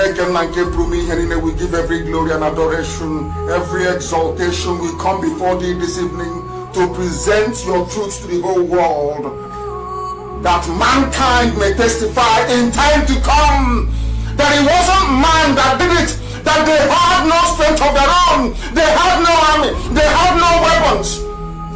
We give every glory and adoration, every exaltation. We come before thee this evening to present your truth to the whole world, that mankind may testify in time to come that it wasn't man that did it, that they had no strength of their own, they had no army, they had no weapons.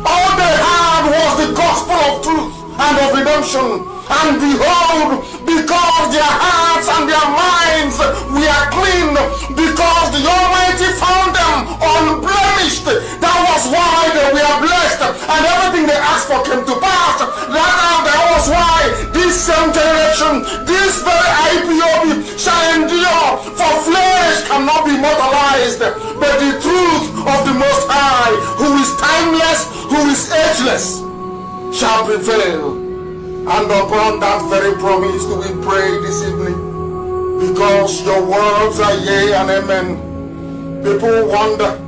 All they had was the gospel of truth and of redemption. And behold, because their hearts and their minds were clean, because the Almighty found them unblemished, that was why they were blessed, and everything they asked for came to pass. That was why this same generation, this very IPOB shall endure, for flesh cannot be mortalized, but the truth of the Most High, who is timeless, who is ageless, shall prevail. And upon that very promise do we pray this evening, because your words are yea and amen. People wonder,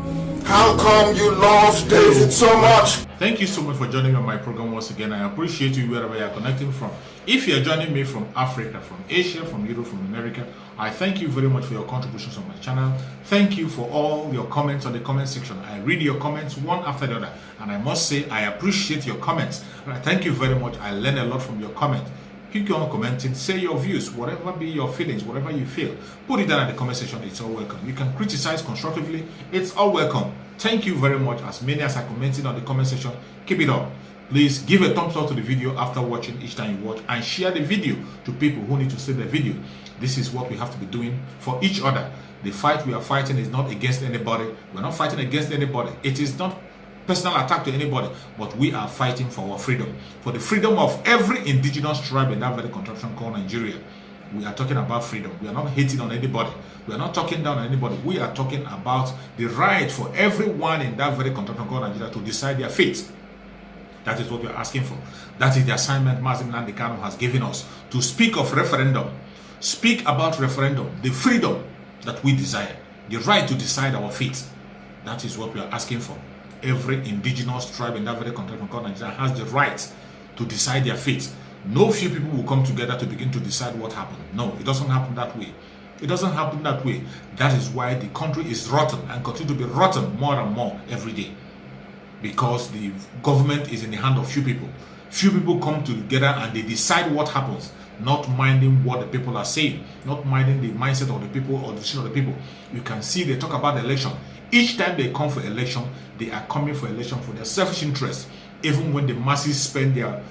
how come you love David so much? Thank you so much for joining me on my program once again. I appreciate you wherever you are connecting from. If you are joining me from Africa, from Asia, from Europe, from America, I thank you very much for your contributions on my channel. Thank you for all your comments on the comment section. I read your comments one after the other, and I must say I appreciate your comments. And I thank you very much. I learn a lot from your comments. Keep on commenting, say your views, whatever be your feelings, whatever you feel. Put it down in the comment section. It's all welcome. You can criticize constructively. It's all welcome. Thank you very much. As many as are commenting on the comment section, keep it up. Please give a thumbs up to the video after watching each time you watch, and share the video to people who need to see the video. This is what we have to be doing for each other. The fight we are fighting is not against anybody. We're not fighting against anybody. It is not personal attack to anybody, but we are fighting for our freedom, for the freedom of every indigenous tribe in that very contraption called Nigeria. We are talking about freedom. We are not hating on anybody. We are not talking down on anybody. We are talking about the right for everyone in that very contraption called Nigeria to decide their fate. That is what we are asking for. That is the assignment Mazin Nandekano has given us, to speak of referendum. Speak about referendum, the freedom that we desire, the right to decide our fate. That is what we are asking for. Every indigenous tribe in that very contraption called Nigeria has the right to decide their fate. No few people will come together to begin to decide what happened. No, it doesn't happen that way. It doesn't happen that way. That is why the country is rotten and continue to be rotten more and more every day. Because the government is in the hand of few people. Few people come together and they decide what happens, not minding what the people are saying, not minding the mindset of the people or the decision of the people. You can see they talk about the election. Each time they come for election, they are coming for election for their selfish interest. Even when the masses spend their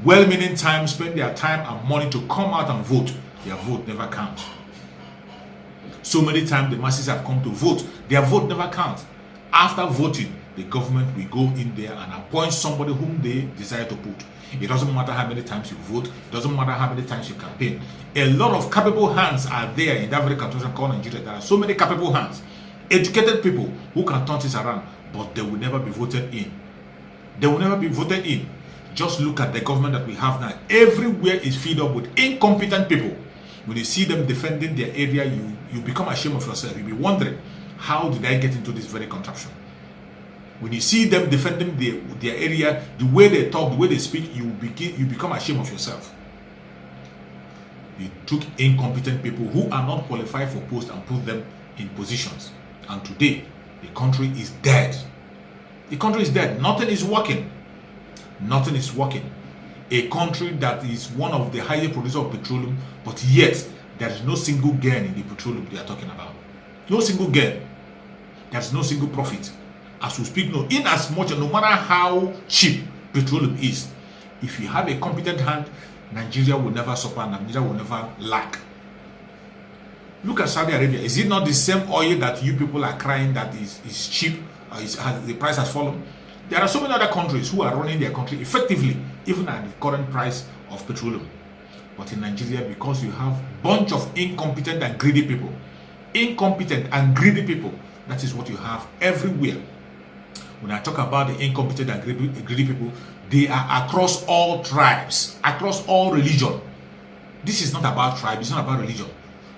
well-meaning time, spend their time and money to come out and vote, their vote never counts. So many times the masses have come to vote, their vote never counts. After voting, the government will go in there and appoint somebody whom they desire to put. It doesn't matter how many times you vote, it doesn't matter how many times you campaign. A lot of capable hands are there in that very country called Nigeria. There are so many capable hands, educated people who can turn this around, but they will never be voted in. They will never be voted in. Just look at the government that we have now. Everywhere is filled up with incompetent people. When you see them defending their area, you become ashamed of yourself. You'll be wondering, how did I get into this very contraption? When you see them defending their area, the way they talk, the way they speak, you become ashamed of yourself. You took incompetent people who are not qualified for posts and put them in positions. And today, the country is dead. The country is dead. Nothing is working. Nothing is working. A country that is one of the highest producers of petroleum, but yet there is no single gain in the petroleum they are talking about. No single gain. There's no single profit. As we speak now, in as much, no matter how cheap petroleum is, if you have a competent hand, Nigeria will never suffer, Nigeria will never lack. Look at Saudi Arabia. Is it not the same oil that you people are crying that is cheap, the price has fallen? There are so many other countries who are running their country effectively, even at the current price of petroleum. But in Nigeria, because you have a bunch of incompetent and greedy people, that is what you have everywhere. When I talk about the incompetent and greedy people, they are across all tribes, across all religion. This is not about tribe, it's not about religion.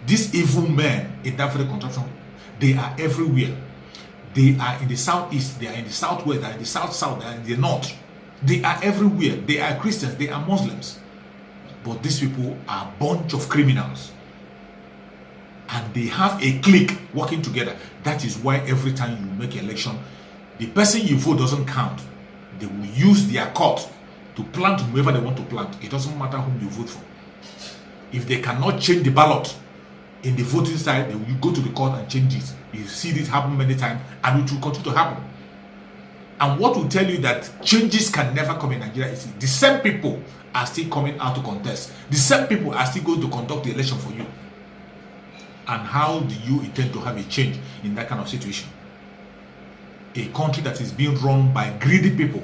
These evil men in that very contraption, they are everywhere. They are in the southeast, they are in the southwest, they are in the south, they are in the north. They are everywhere. They are Christians, they are Muslims. But these people are a bunch of criminals. and they have a clique working together. That is why every time you make an election, the person you vote doesn't count. They will use their court to plant whoever they want to plant. It doesn't matter whom you vote for. If they cannot change the ballot in the voting side, they will go to the court and change it. You see this happen many times, and it will continue to happen. And what will tell you that changes can never come in Nigeria is the same people are still coming out to contest. The same people are still going to conduct the election for you. And how do you intend to have a change in that kind of situation? A country that is being run by greedy people,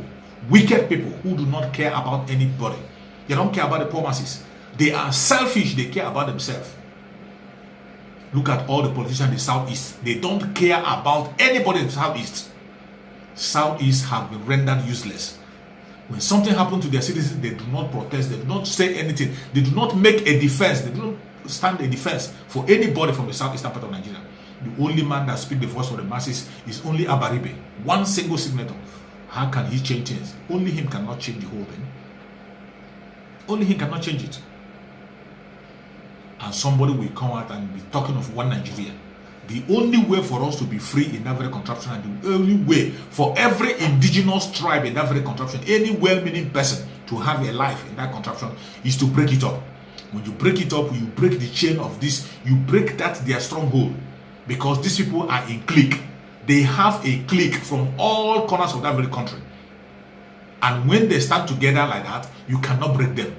wicked people who do not care about anybody. They don't care about the poor masses. They are selfish. They care about themselves. Look at all the politicians in the Southeast. They don't care about anybody in the Southeast. Southeast have been rendered useless. When something happens to their citizens, they do not protest. They do not say anything. They do not make a defense. They do not stand a defense for anybody from the southeastern part of Nigeria. The only man that speaks the voice for the masses is only Abaribe, one single signature. How can he change things? Only him cannot change the whole thing. Only he cannot change it. And somebody will come out and be talking of one Nigeria. The only way for us to be free in that very contraption, and the only way for every indigenous tribe in that very contraption, any well-meaning person to have a life in that contraption, is to break it up. When you break it up, you break the chain of this, you break that their stronghold. Because these people are in clique. They have a clique from all corners of that very country. And when they stand together like that, you cannot break them.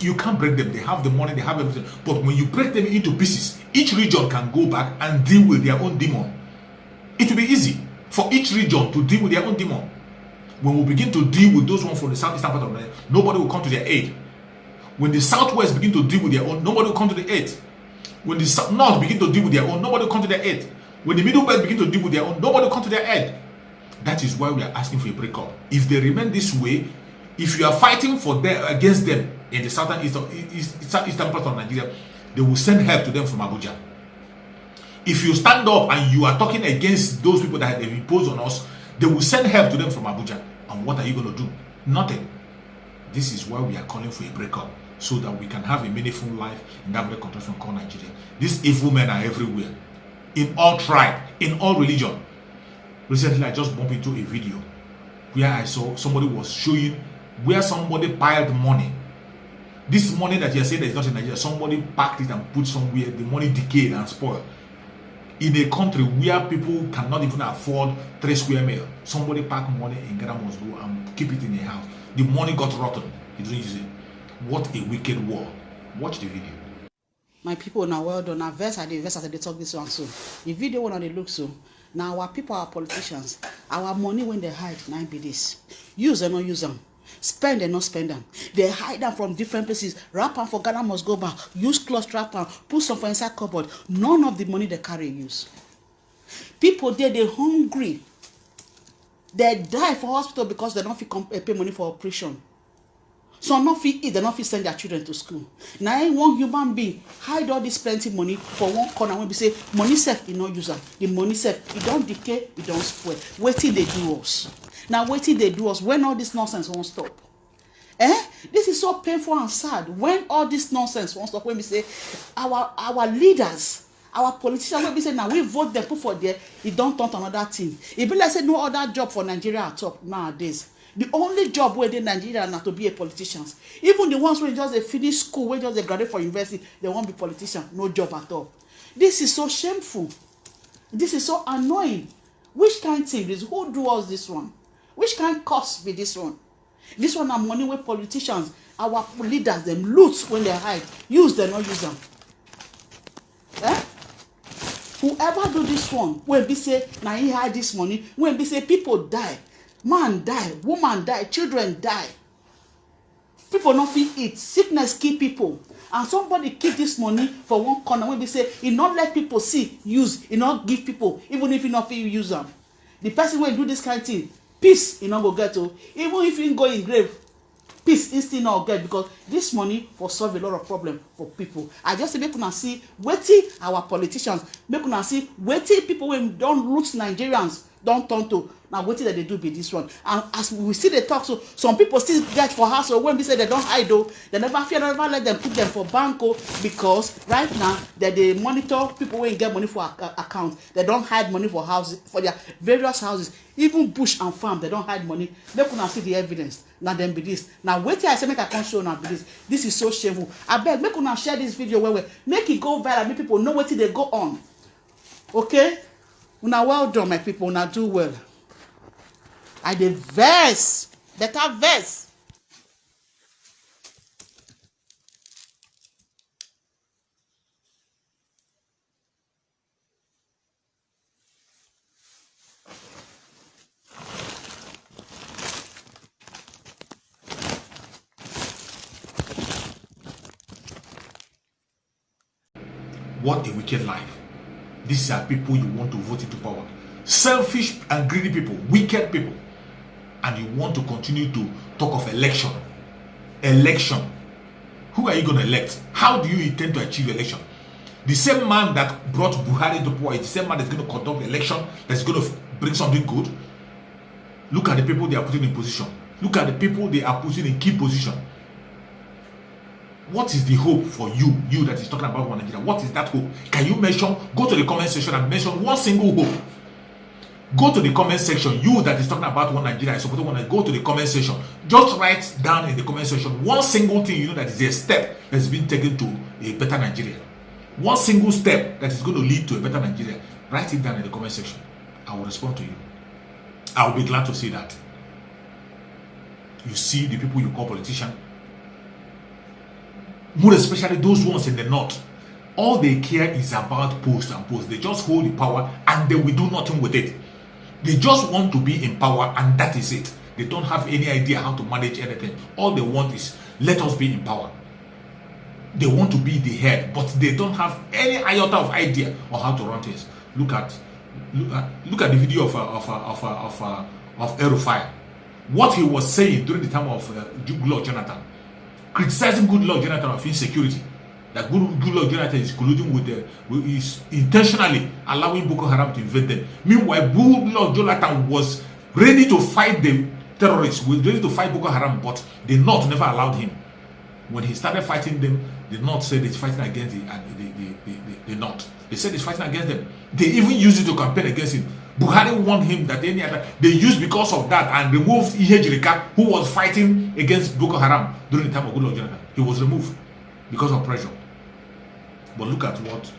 You can't break them. They have the money, they have everything. But when you break them into pieces, each region can go back and deal with their own demon. It will be easy for each region to deal with their own demon. When we begin to deal with those ones from the southeastern part of Nigeria, nobody will come to their aid. When the southwest begin to deal with their own, nobody will come to the aid. When the north begin to deal with their own, nobody will come to their aid. When the middle belt begin to deal with their own, nobody will come to their aid. That is why we are asking for a breakup. If they remain this way, if you are fighting for them against them in the southern eastern part of Nigeria, they will send help to them from Abuja. If you stand up and you are talking against those people that have imposed on us, they will send help to them from Abuja. And what are you going to do? Nothing. This is why we are calling for a breakup, so that we can have a meaningful life in that very contraption called Nigeria. These evil men are everywhere, in all tribe, in all religion. Recently, I just bumped into a video where I saw somebody was showing where somebody piled money. This money that you are saying that is not in Nigeria, somebody packed it and put somewhere. The money decayed and spoiled. In a country where people cannot even afford 3 square meals, somebody packed money in Ghana must go and keep it in a house. The money got rotten. He didn't use it. What a wicked world. Watch the video. My people, now well done. Now verse at the they talk this one so. The video when they look so. Now our people are politicians. Our money when they hide, now be this. Use and not use them. Spend and not spend them. They hide them from different places. Wrap them for Ghana must go back. Use cloth wrap them. Put some for inside cupboard. None of the money they carry use. People there, they hungry. They die for hospital because they don't feel pay money for operation. Some not fit eat, they not fit send their children to school. Now one human being hide all this plenty money for one corner when we say money self, you not use them. The money self, it don't decay, it don't spoil. Wait till they do us. Now wait till they do us when all this nonsense won't stop. This is so painful and sad. When all this nonsense won't stop, when we say our leaders, our politicians, when we say now we vote them, put for there, it don't turn to another thing. It be like say no other job for Nigeria at top nowadays. The only job where they Nigeria are to be a politicians. Even the ones who just they finish school, where just they graduate for university, they won't be politicians. No job at all. This is so shameful. This is so annoying. Which kind of thing is who do us this one? Which kind of cost be this one? This one are money where politicians, our leaders, them loot when they hide. Use them, not use them. Whoever do this one, when we say now he hide this money, when we say people die. Man die, woman die, children die. People not feel eat. Sickness kill people. And somebody keep this money for one corner when we say he not let people see, use, he not give people, even if he not feel use them. The person when do this kind of thing, peace he not go get to. Even if he go in grave, peace he still not get, because this money will solve a lot of problem for people. I just say make una see wetin our politicians, make una see wetin people when don't loot Nigerians, don't turn to now wetin dem dey do be this one. And as we see the talk, so some people still get for house, or when we say they don't hide though, they never fear, never let them put them for banco, because right now they monitor people wey get money for account. They don't hide money for houses, for their various houses, even bush and farm. They don't hide money. Make una see the evidence. Now them be this. Now wetin I say make I come show una be this. This is so shameful. Abeg make una share this video well, make it go viral, make people know wetin dey go on. Okay, una well done, my people. Una do well. I dey vex, better vex. What a wicked life. These are people you want to vote into power. Selfish and greedy people, wicked people. And you want to continue to talk of election. Election. Who are you going to elect? How do you intend to achieve election? The same man that brought Buhari to power is the same man that's going to conduct the election, that's going to bring something good. Look at the people they are putting in position. Look at the people they are putting in key position. What is the hope for you that is talking about one Nigeria? What is that hope? Can you mention, go to the comment section and mention one single hope? Go to the comment section, you that is talking about one Nigeria, I support one Nigeria, go to the comment section. Just write down in the comment section one single thing you know that is a step that's been taken to a better Nigeria. One single step that is going to lead to a better Nigeria. Write it down in the comment section. I will respond to you. I will be glad to see that. You see the people you call politicians, more especially those ones in the north, all they care is about post and post. They just hold the power and they will do nothing with it. They just want to be in power and that is it. They don't have any idea how to manage anything. All they want is, let us be in power. They want to be the head, but they don't have any iota of idea on how to run things. Look at the video of Erufai. What he was saying during the time of Goodluck Jonathan, criticizing Goodluck Jonathan of insecurity. That Goodluck Jonathan is colluding is intentionally allowing Boko Haram to invade them. Meanwhile, Goodluck Jonathan was ready to fight the terrorists, was ready to fight Boko Haram, but the North never allowed him. When he started fighting them, the North said he's fighting against the North. They said he's fighting against them. They even used it to campaign against him. Buhari warned him that any other, they used because of that and removed Ihejirika, who was fighting against Boko Haram during the time of Goodluck Jonathan. He was removed because of pressure. But look at what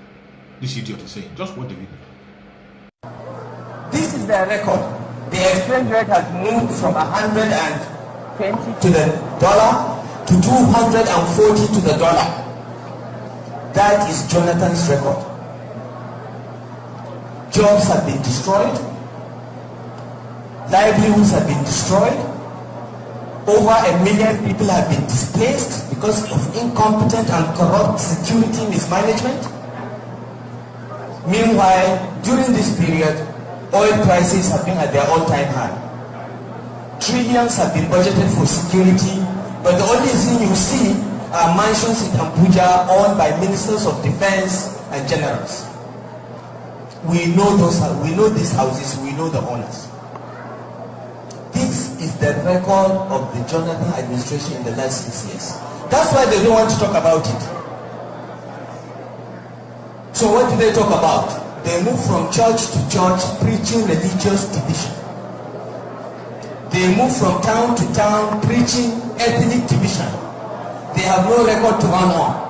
this idiot is saying. Just watch the video. This is their record. The exchange rate has moved from 120 to the dollar to 240 to the dollar. That is Jonathan's record. Jobs have been destroyed. Livelihoods have been destroyed. Over 1 million people have been displaced because of incompetent and corrupt security mismanagement. Meanwhile, during this period, oil prices have been at their all-time high. Trillions have been budgeted for security, but the only thing you see are mansions in Abuja owned by ministers of defense and generals. We know these houses, we know the owners. This is the record of the Jonathan administration in the last 6 years. That's why they don't want to talk about it. So what do they talk about? They move from church to church preaching religious division. They move from town to town preaching ethnic division. They have no record to run on.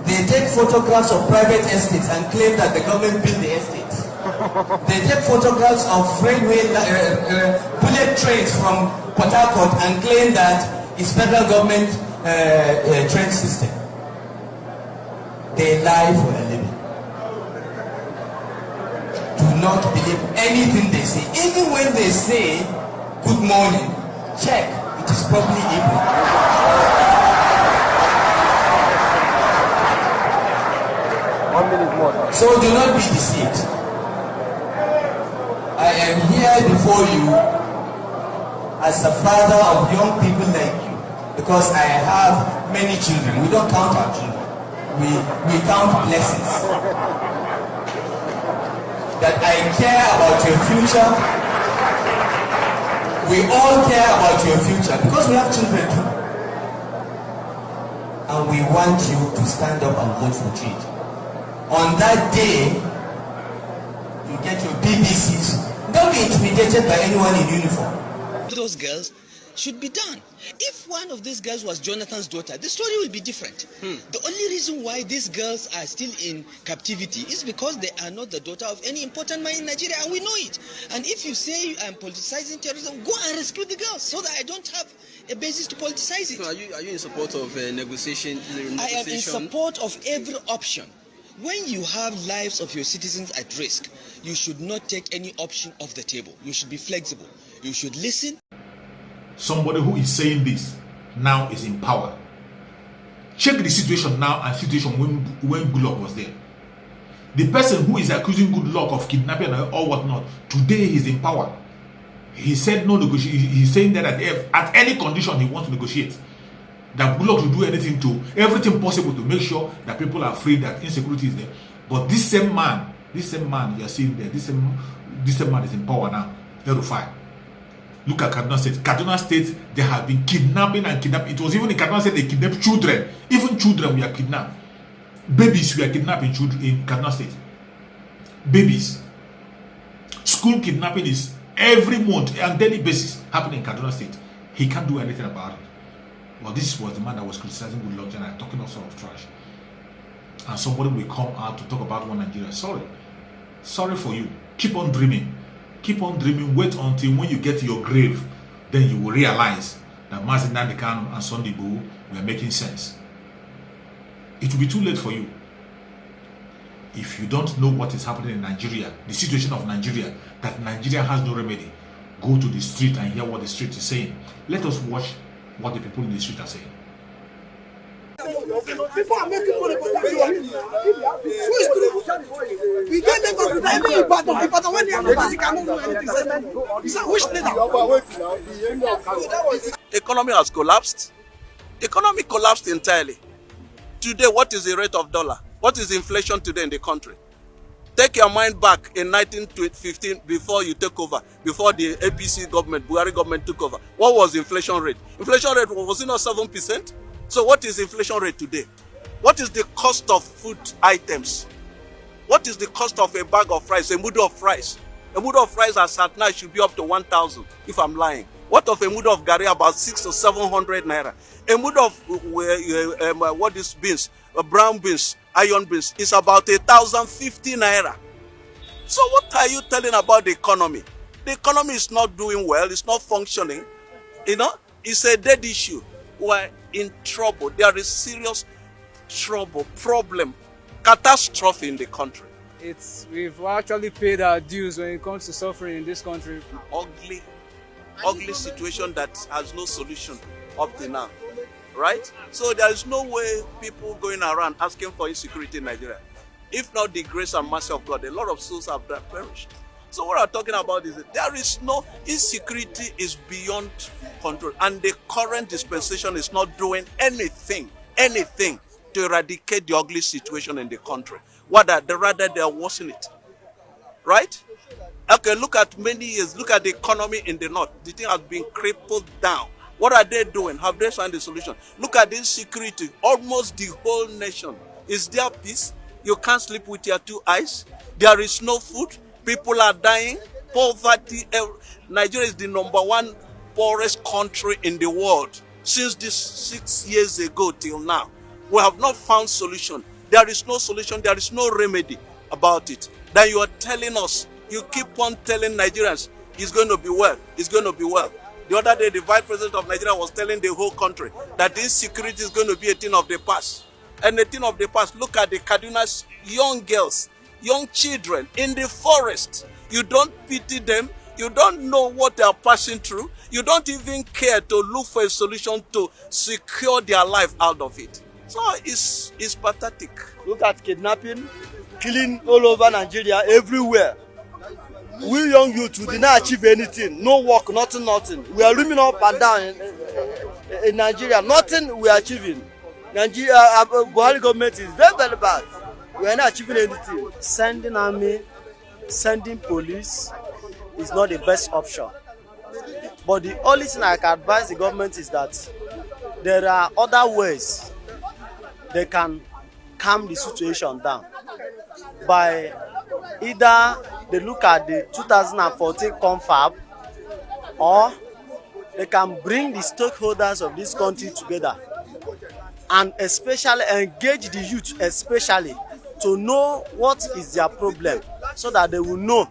They take photographs of private estates and claim that the government built the estates. They take photographs of railway bullet trains from Port Harcourt and claim that it's federal government train system. They lie for a living. Do not believe anything they say. Even when they say good morning, check, it is probably evil. 1 minute more. So do not be deceived. I am here before you as a father of young people like you, because I have many children. We don't count our children. We count blessings. That I care about your future, We all care about your future because we have children too. And we want you to stand up and vote for change. On that day, you get your BBCs. Don't be intimidated by anyone in uniform. Those girls should be done. If one of these girls was Jonathan's daughter, the story will be different. The only reason why these girls are still in captivity is because they are not the daughter of any important man in Nigeria, and we know it. And if you say I'm politicizing terrorism, go and rescue the girls so that I don't have a basis to politicize it. So are you in support of negotiation? I am in support of every option. When you have lives of your citizens at risk, you should not take any option off the table. You should be flexible. You should listen. Somebody who is saying this now is in power. Check the situation now and situation when Goodluck was there. The person who is accusing Goodluck of kidnapping or whatnot, today he's in power. He said no negotiation. He's saying that at any condition he wants to negotiate. That Goodluck should do everything possible to make sure that people are free, that insecurity is there. But this same man you are seeing there, this same man is in power now. Verify. Look at Kaduna State. Kaduna State, they have been kidnapping and kidnapping. It was even in Kaduna State they kidnapped children. Even children were kidnapped. Babies were kidnapped in Kaduna State. Babies. School kidnapping is every month on daily basis happening in Kaduna State. He can't do anything about it. Well, this was the man that was criticizing Goodluck and talking all sort of trash. And somebody will come out to talk about one Nigeria. Sorry for you. Keep on dreaming. Keep on dreaming. Wait until when you get to your grave, then you will realize that Mazi Nnamdi Kanu and Sunday Igboho were making sense. It will be too late for you. If you don't know what is happening in Nigeria, the situation of Nigeria, that Nigeria has no remedy, go to the street and hear what the street is saying. Let us watch what the people in the street are saying. Before I make it money, we get Lagos with every Ibadan when they are not cannot do anything. He said, which economy has collapsed. Economy collapsed entirely. Today, what is the rate of dollar? What is inflation today in the country? Take your mind back in 1915 before you took over, before the APC government, Buhari government took over. What was the inflation rate? Inflation rate was it not 7%? So what is the inflation rate today? What is the cost of food items? What is the cost of a bag of rice, a mudu of rice? A mudu of rice as at now should be up to 1,000 if I'm lying. What of a mudu of gari? About 600 or 700 naira. A mudu of what is beans, brown beans, iron beans is about 1,050 naira. So what are you telling about the economy? The economy is not doing well. It's not functioning. You know, it's a dead issue. We're in trouble. There is serious trouble, problem, catastrophe in the country. We've actually paid our dues when it comes to suffering in this country. Ugly situation that has no solution up to now, right? So there is no way people going around asking for insecurity in Nigeria. If not the grace and mercy of God, a lot of souls have perished. So what I'm talking about is that there is no insecurity is beyond control, and the current dispensation is not doing anything to eradicate the ugly situation in the country. Rather they are worsening it, right? Okay, look at many years. Look at the economy in the north. The thing has been crippled down. What are they doing? Have they found the solution? Look at the insecurity. Almost the whole nation. Is there peace? You can't sleep with your two eyes. There is no food. People are dying. Poverty. Nigeria is the #1 poorest country in the world. Since this 6 years ago till now, we have not found solution. There is no solution. There is no remedy about it. Then you are telling us, you keep on telling Nigerians, it's going to be well. It's going to be well. The other day, the Vice President of Nigeria was telling the whole country that this security is going to be a thing of the past. And a thing of the past, look at the Kaduna young girls, young children in the forest. You don't pity them. You don't know what they are passing through. You don't even care to look for a solution to secure their life out of it. So it's pathetic. Look at kidnapping, killing all over Nigeria, everywhere. We young youth, we did not achieve anything. No work, nothing. We are roaming up and down in Nigeria. Nothing we are achieving. Nigeria, Buhari government is very, very bad. We are not achieving anything. Sending army, sending police is not the best option. But the only thing I can advise the government is that there are other ways they can calm the situation down by either they look at the 2014 confab, or they can bring the stakeholders of this country together and especially engage the youth especially to know what is their problem so that they will know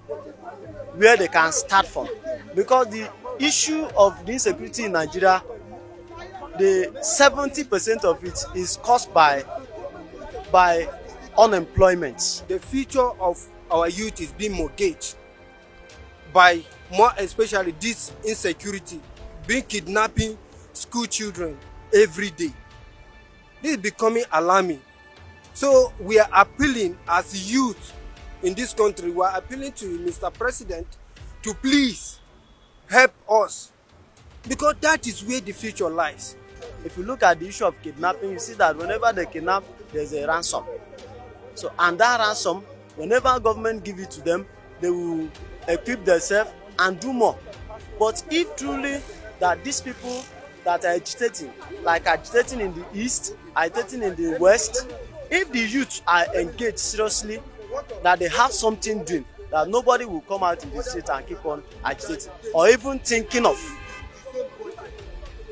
where they can start from. Because the issue of the insecurity in Nigeria, the 70% of it is caused by unemployment. The future of our youth is being mortgaged by more especially this insecurity, being kidnapping school children every day. This is becoming alarming. So we are appealing as youth in this country, we are appealing to Mr. President to please help us, because that is where the future lies. If you look at the issue of kidnapping, you see that whenever they kidnap, there's a ransom. So, and that ransom, whenever government give it to them, they will equip themselves and do more. But if truly that these people that are agitating, like agitating in the east, agitating in the west, if the youth are engaged seriously, that they have something doing, that nobody will come out in the street and keep on agitating, or even thinking of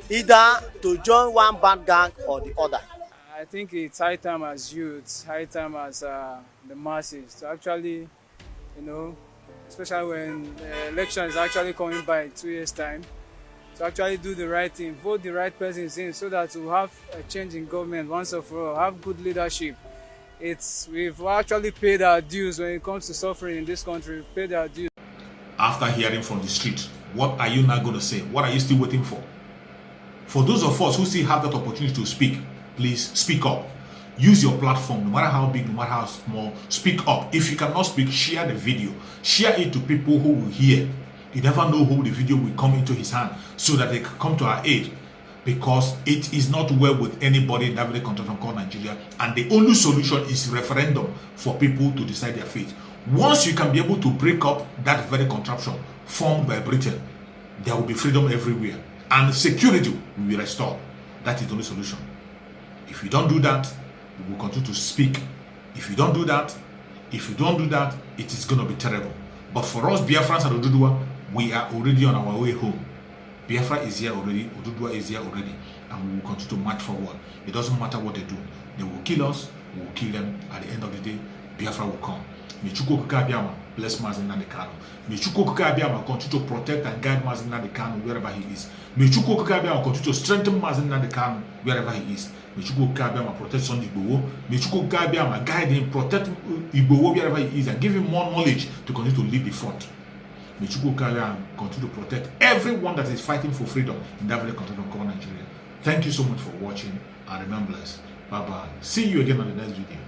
either to join one bad gang or the other. I think it's high time as youths, high time as the masses to actually, especially when the election is actually coming by in 2 years' time, to actually do the right thing, vote the right persons in so that we'll have a change in government once and for all, have good leadership. We've actually paid our dues when it comes to suffering in this country. We've paid our dues. After hearing from the street, what are you now going to say? What are you still waiting for? For those of us who still have that opportunity to speak, please speak up. Use your platform, no matter how big, no matter how small, speak up. If you cannot speak, share the video. Share it to people who will hear. You never know who the video will come into his hand so that they can come to our aid. Because it is not well with anybody in that very country called Nigeria, and the only solution is referendum for people to decide their fate. Once you can be able to break up that very contraption formed by Britain, there will be freedom everywhere, and security will be restored. That is the only solution. If you don't do that, we will continue to speak. If you don't do that, it is going to be terrible. But for us, Biafrans and Oduduwa, we are already on our way home. Biafra is here already, Oduduwa is here already, and we will continue to march forward. It doesn't matter what they do. They will kill us, we will kill them. At the end of the day, Biafra will come. May Chuks Abiyama bless Mazi Nnamdi Kanu. May Chuks Abiyama continue to protect and guide Mazi Nnamdi Kanu wherever he is. May Chuks Abiyama continue to strengthen Mazi Nnamdi Kanu wherever he is. May Chuks Abiyama protect Sunday Igboho. May Chuks Abiyama guide him, protect Igboho wherever he is, and give him more knowledge to continue to lead the front. May Chuks Abiyama continue to protect everyone that is fighting for freedom in that very country called Nigeria. Thank you so much for watching, and remember blessed. Bye bye. See you again on the next video.